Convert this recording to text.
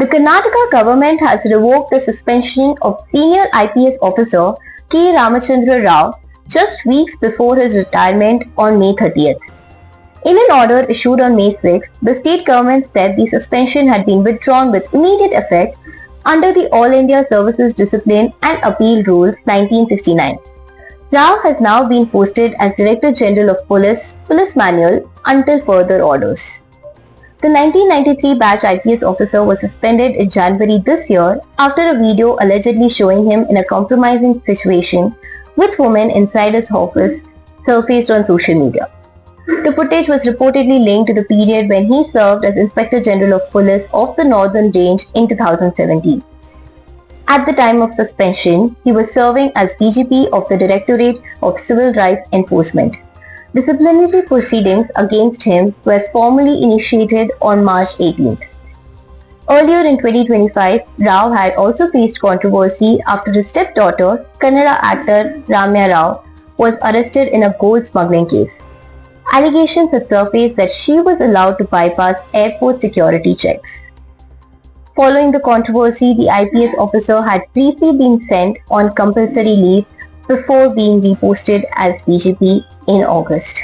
The Karnataka government has revoked the suspension of senior IPS officer K. Ramachandra Rao just weeks before his retirement on May 30th. In an order issued on May 6, the state government said the suspension had been withdrawn with immediate effect under the All India Services Discipline and Appeal Rules 1969. Rao has now been posted as Director General of Police Manual until further orders. The 1993 batch IPS officer was suspended in January this year after a video allegedly showing him in a compromising situation with women inside his office surfaced on social media. The footage was reportedly linked to the period when he served as Inspector General of Police of the Northern Range in 2017. At the time of suspension, he was serving as DGP of the Directorate of Civil Rights Enforcement. Disciplinary proceedings against him were formally initiated on March 18th. Earlier in 2025, Rao had also faced controversy after his stepdaughter, Kannada actor Ramya Rao, was arrested in a gold smuggling case. Allegations had surfaced that she was allowed to bypass airport security checks. Following the controversy, the IPS officer had briefly been sent on compulsory leave before being reposted as DGP in August.